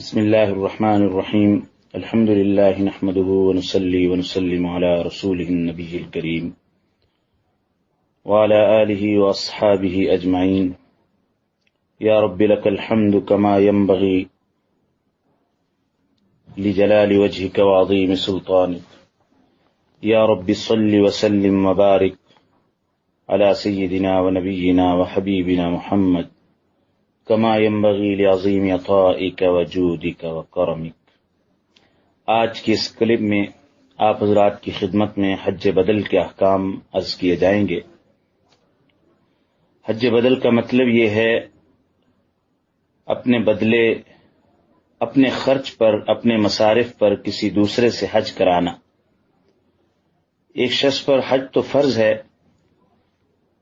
بسم الله الرحمن الرحيم الحمد لله نحمده ونصلي ونسلم على رسوله النبي الكريم وعلى آله وأصحابه أجمعين يا رب لك الحمد كما ينبغي لجلال وجهك وعظيم سلطانك يا رب صل وسلم وبارك على سيدنا ونبينا وحبيبنا محمد كما ينبغي لعظيم عطائك وجودك وكرمك۔ آج کی اس کلپ میں آپ حضرات کی خدمت میں حج بدل کے احکام عرض کیے جائیں گے۔ حج بدل کا مطلب یہ ہے اپنے بدلے، اپنے خرچ پر، اپنے مصارف پر کسی دوسرے سے حج کرانا۔ ایک شخص پر حج تو فرض ہے،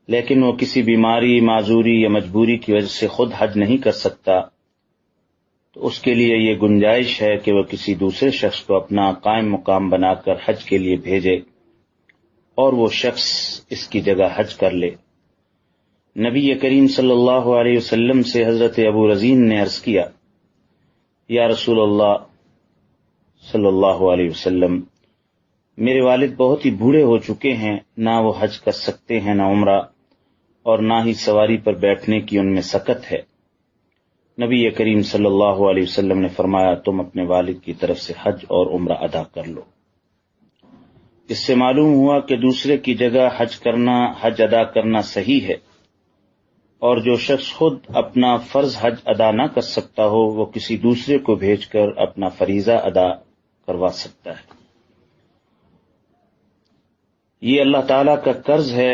لیکن وہ کسی بیماری، معذوری یا مجبوری کی وجہ سے خود حج نہیں کر سکتا، تو اس کے لیے یہ گنجائش ہے کہ وہ کسی دوسرے شخص کو اپنا قائم مقام بنا کر حج کے لیے بھیجے اور وہ شخص اس کی جگہ حج کر لے۔ نبی کریم صلی اللہ علیہ وسلم سے حضرت ابو رزین نے عرض کیا، یا رسول اللہ صلی اللہ علیہ وسلم، میرے والد بہت ہی بوڑھے ہو چکے ہیں، نہ وہ حج کر سکتے ہیں، نہ عمرہ، اور نہ ہی سواری پر بیٹھنے کی ان میں سکت ہے۔ نبی کریم صلی اللہ علیہ وسلم نے فرمایا، تم اپنے والد کی طرف سے حج اور عمرہ ادا کر لو۔ اس سے معلوم ہوا کہ دوسرے کی جگہ حج ادا کرنا صحیح ہے، اور جو شخص خود اپنا فرض حج ادا نہ کر سکتا ہو، وہ کسی دوسرے کو بھیج کر اپنا فریضہ ادا کروا سکتا ہے۔ یہ اللہ تعالیٰ کا قرض ہے،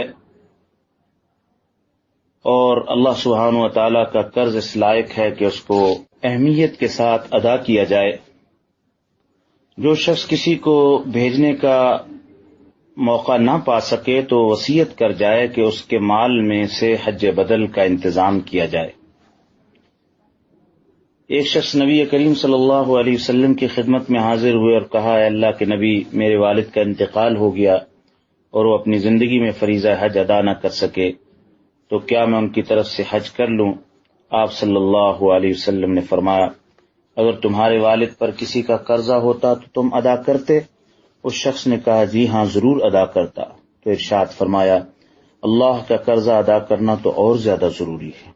اور اللہ سبحانہ و تعالیٰ کا قرض اس لائق ہے کہ اس کو اہمیت کے ساتھ ادا کیا جائے۔ جو شخص کسی کو بھیجنے کا موقع نہ پا سکے تو وصیت کر جائے کہ اس کے مال میں سے حج بدل کا انتظام کیا جائے۔ ایک شخص نبی کریم صلی اللہ علیہ وسلم کی خدمت میں حاضر ہوئے اور کہا، اے اللہ کے نبی، میرے والد کا انتقال ہو گیا اور وہ اپنی زندگی میں فریضہ حج ادا نہ کر سکے، تو کیا میں ان کی طرف سے حج کر لوں؟ آپ صلی اللہ علیہ وسلم نے فرمایا، اگر تمہارے والد پر کسی کا قرضہ ہوتا تو تم ادا کرتے؟ اس شخص نے کہا، جی ہاں، ضرور ادا کرتا۔ تو ارشاد فرمایا، اللہ کا قرضہ ادا کرنا تو اور زیادہ ضروری ہے۔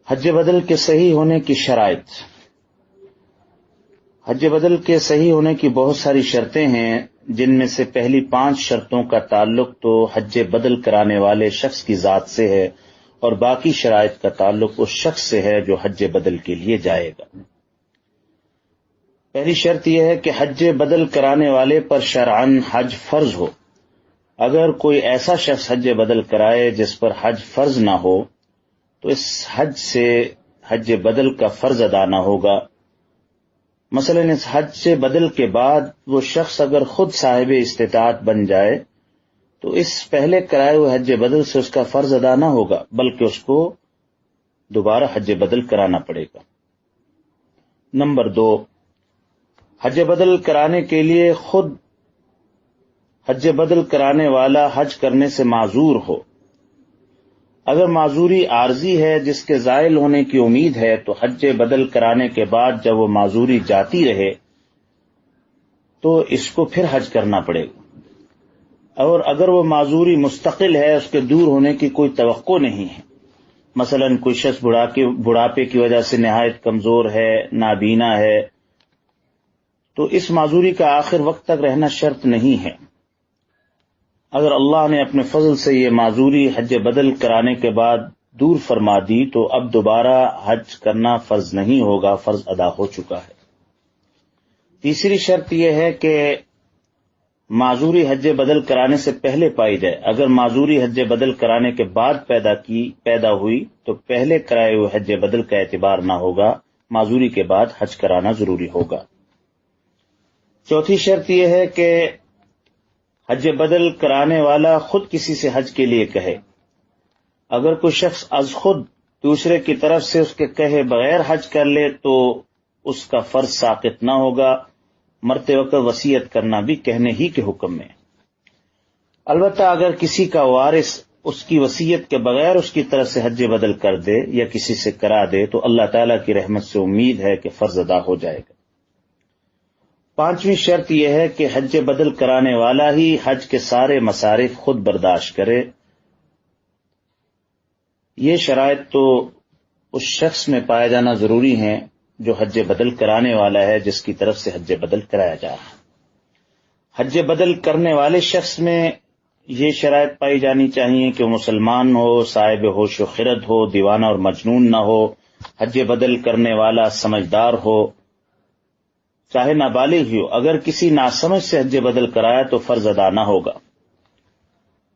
حج بدل کے صحیح ہونے کی شرائط۔ حج بدل کے صحیح ہونے کی بہت ساری شرطیں ہیں، جن میں سے پہلی 5 شرطوں کا تعلق تو حج بدل کرانے والے شخص کی ذات سے ہے، اور باقی شرائط کا تعلق اس شخص سے ہے جو حج بدل کے لیے جائے گا۔ پہلی شرط یہ ہے کہ حج بدل کرانے والے پر شرعاً حج فرض ہو۔ اگر کوئی ایسا شخص حج بدل کرائے جس پر حج فرض نہ ہو، تو اس حج سے حج بدل کا فرض ادا نہ ہوگا۔ مثلا اس حج سے بدل کے بعد وہ شخص اگر خود صاحب استطاعت بن جائے تو اس پہلے کرائے ہوئے حج بدل سے اس کا فرض ادا نہ ہوگا، بلکہ اس کو دوبارہ حج بدل کرانا پڑے گا۔ نمبر 2، حج بدل کرانے کے لیے خود حج بدل کرانے والا حج کرنے سے معذور ہو۔ اگر معذوری عارضی ہے جس کے زائل ہونے کی امید ہے، تو حج بدل کرانے کے بعد جب وہ معذوری جاتی رہے تو اس کو پھر حج کرنا پڑے گا، اور اگر وہ معذوری مستقل ہے، اس کے دور ہونے کی کوئی توقع نہیں ہے، مثلا کوئی شخص بڑھاپے کی وجہ سے نہایت کمزور ہے، نابینا ہے، تو اس معذوری کا آخر وقت تک رہنا شرط نہیں ہے۔ اگر اللہ نے اپنے فضل سے یہ معذوری حج بدل کرانے کے بعد دور فرما دی تو اب دوبارہ حج کرنا فرض نہیں ہوگا، فرض ادا ہو چکا ہے۔ تیسری شرط یہ ہے کہ معذوری حج بدل کرانے سے پہلے پائی جائے۔ اگر معذوری حج بدل کرانے کے بعد پیدا ہوئی تو پہلے کرائے ہوئے حج بدل کا اعتبار نہ ہوگا، معذوری کے بعد حج کرانا ضروری ہوگا۔ چوتھی شرط یہ ہے کہ حج بدل کرانے والا خود کسی سے حج کے لیے کہے۔ اگر کوئی شخص از خود دوسرے کی طرف سے اس کے کہے بغیر حج کر لے تو اس کا فرض ساقط نہ ہوگا، مرتے وقت وصیت کرنا بھی کہنے ہی کے حکم میں۔ البتہ اگر کسی کا وارث اس کی وصیت کے بغیر اس کی طرف سے حج بدل کر دے یا کسی سے کرا دے تو اللہ تعالیٰ کی رحمت سے امید ہے کہ فرض ادا ہو جائے گا۔ پانچویں شرط یہ ہے کہ حج بدل کرانے والا ہی حج کے سارے مصارف خود برداشت کرے۔ یہ شرائط تو اس شخص میں پایا جانا ضروری ہیں جو حج بدل کرانے والا ہے، جس کی طرف سے حج بدل کرایا جا رہا ہے۔ حج بدل کرنے والے شخص میں یہ شرائط پائی جانی چاہیے کہ وہ مسلمان ہو، صاحب ہوش و خرد ہو، دیوانہ اور مجنون نہ ہو، حج بدل کرنے والا سمجھدار ہو، چاہے نابالغ ہی ہو۔ اگر کسی ناسمجھ سے حج بدل کرایا تو فرض ادا نہ ہوگا۔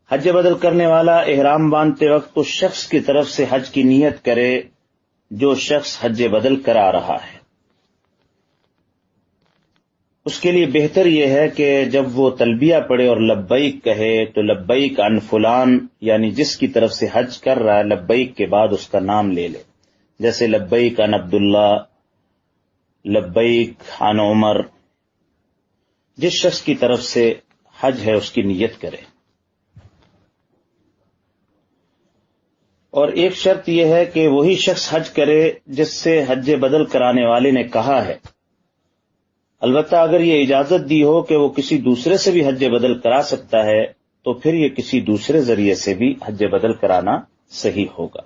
حج بدل کرنے والا احرام باندھتے وقت اس شخص کی طرف سے حج کی نیت کرے جو شخص حج بدل کرا رہا ہے۔ اس کے لیے بہتر یہ ہے کہ جب وہ تلبیہ پڑھے اور لبیک کہے تو لبیک عن فلان، یعنی جس کی طرف سے حج کر رہا ہے لبیک کے بعد اس کا نام لے لے، جیسے لبیک عن عبداللہ، لبیک عن عمر۔ جس شخص کی طرف سے حج ہے اس کی نیت کرے۔ اور ایک شرط یہ ہے کہ وہی شخص حج کرے جس سے حج بدل کرانے والے نے کہا ہے۔ البتہ اگر یہ اجازت دی ہو کہ وہ کسی دوسرے سے بھی حج بدل کرا سکتا ہے تو پھر یہ کسی دوسرے ذریعے سے بھی حج بدل کرانا صحیح ہوگا۔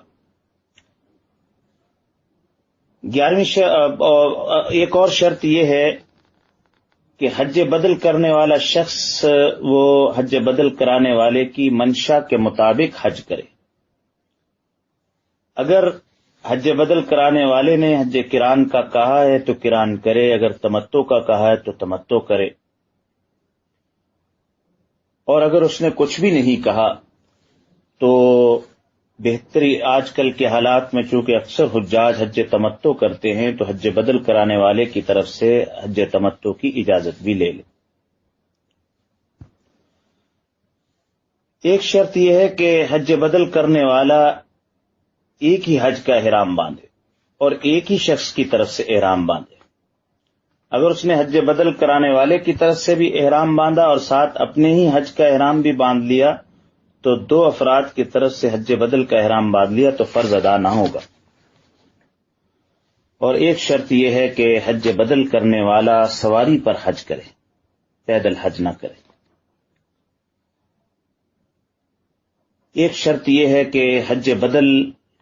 11ویں ایک اور شرط یہ ہے کہ حج بدل کرنے والا شخص وہ حج بدل کرانے والے کی منشا کے مطابق حج کرے۔ اگر حج بدل کرانے والے نے حج قران کا کہا ہے تو قران کرے، اگر تمتع کا کہا ہے تو تمتع کرے، اور اگر اس نے کچھ بھی نہیں کہا تو بہتری آج کل کے حالات میں چونکہ اکثر حجاج حج تمتع کرتے ہیں تو حج بدل کرانے والے کی طرف سے حج تمتع کی اجازت بھی لے لے۔ ایک شرط یہ ہے کہ حج بدل کرنے والا ایک ہی حج کا احرام باندھے اور ایک ہی شخص کی طرف سے احرام باندھے۔ اگر اس نے حج بدل کرانے والے کی طرف سے بھی احرام باندھا اور ساتھ اپنے ہی حج کا احرام بھی باندھ لیا تو دو افراد کی طرف سے حج بدل کا احرام باندھ لیا تو فرض ادا نہ ہوگا۔ اور ایک شرط یہ ہے کہ حج بدل کرنے والا سواری پر حج کرے، پیدل حج نہ کرے۔ ایک شرط یہ ہے کہ حج بدل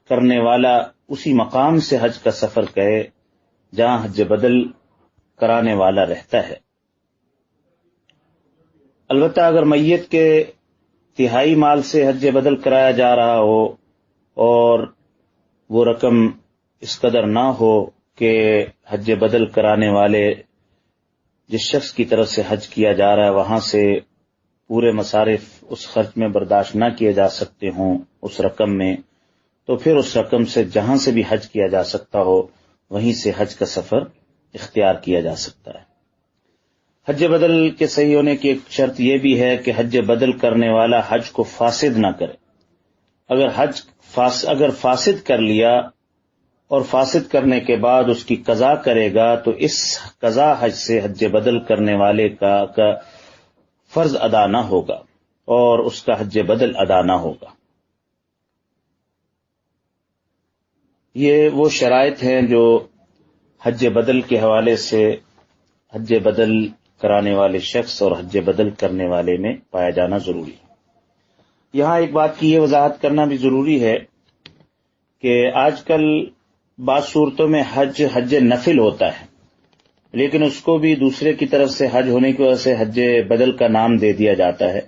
کرنے والا اسی مقام سے حج کا سفر کرے جہاں حج بدل کرانے والا رہتا ہے۔ البتہ اگر میت کے تہائی مال سے حج بدل کرایا جا رہا ہو اور وہ رقم اس قدر نہ ہو کہ حج بدل کرانے والے جس شخص کی طرف سے حج کیا جا رہا ہے وہاں سے پورے مصارف اس خرچ میں برداشت نہ کیے جا سکتے ہوں اس رقم میں، تو پھر اس رقم سے جہاں سے بھی حج کیا جا سکتا ہو وہیں سے حج کا سفر اختیار کیا جا سکتا ہے۔ حج بدل کے صحیح ہونے کی ایک شرط یہ بھی ہے کہ حج بدل کرنے والا حج کو فاسد نہ کرے۔ اگر فاسد کر لیا اور فاسد کرنے کے بعد اس کی قضا کرے گا تو اس قضا حج سے حج بدل کرنے والے کا فرض ادا نہ ہوگا اور اس کا حج بدل ادا نہ ہوگا۔ یہ وہ شرائط ہیں جو حج بدل کے حوالے سے حج بدل کرانے والے شخص اور حج بدل کرنے والے میں پایا جانا ضروری ہے۔ یہاں ایک بات کی یہ وضاحت کرنا بھی ضروری ہے کہ آج کل بعض صورتوں میں حج نفل ہوتا ہے، لیکن اس کو بھی دوسرے کی طرف سے حج ہونے کی وجہ سے حج بدل کا نام دے دیا جاتا ہے۔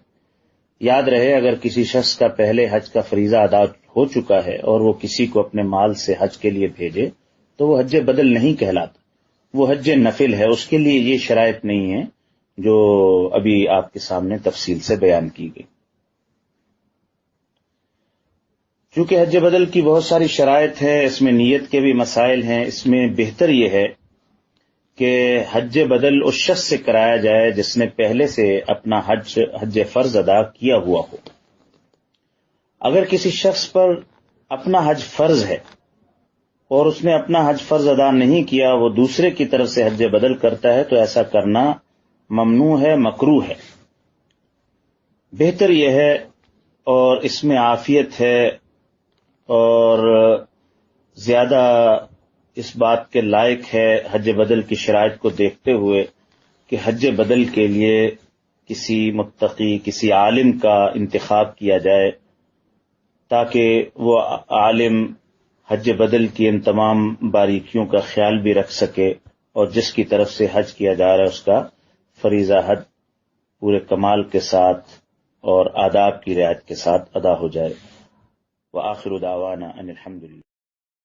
یاد رہے اگر کسی شخص کا پہلے حج کا فریضہ ادا ہو چکا ہے اور وہ کسی کو اپنے مال سے حج کے لیے بھیجے تو وہ حج بدل نہیں کہلاتا، وہ حج نفل ہے۔ اس کے لیے یہ شرائط نہیں ہے جو ابھی آپ کے سامنے تفصیل سے بیان کی گئی۔ چونکہ حج بدل کی بہت ساری شرائط ہیں، اس میں نیت کے بھی مسائل ہیں، اس میں بہتر یہ ہے کہ حج بدل اس شخص سے کرایا جائے جس نے پہلے سے اپنا حج فرض ادا کیا ہوا ہو۔ اگر کسی شخص پر اپنا حج فرض ہے اور اس نے اپنا حج فرض ادا نہیں کیا، وہ دوسرے کی طرف سے حج بدل کرتا ہے تو ایسا کرنا ممنوع ہے، مکروہ ہے۔ بہتر یہ ہے اور اس میں عافیت ہے، اور زیادہ اس بات کے لائق ہے حج بدل کی شرائط کو دیکھتے ہوئے کہ حج بدل کے لیے کسی متقی، کسی عالم کا انتخاب کیا جائے، تاکہ وہ عالم حج بدل کی ان تمام باریکیوں کا خیال بھی رکھ سکے، اور جس کی طرف سے حج کیا جا رہا ہے اس کا فریضہ حج پورے کمال کے ساتھ اور آداب کی رعایت کے ساتھ ادا ہو جائے۔ وآخر دعوانا ان الحمد للہ۔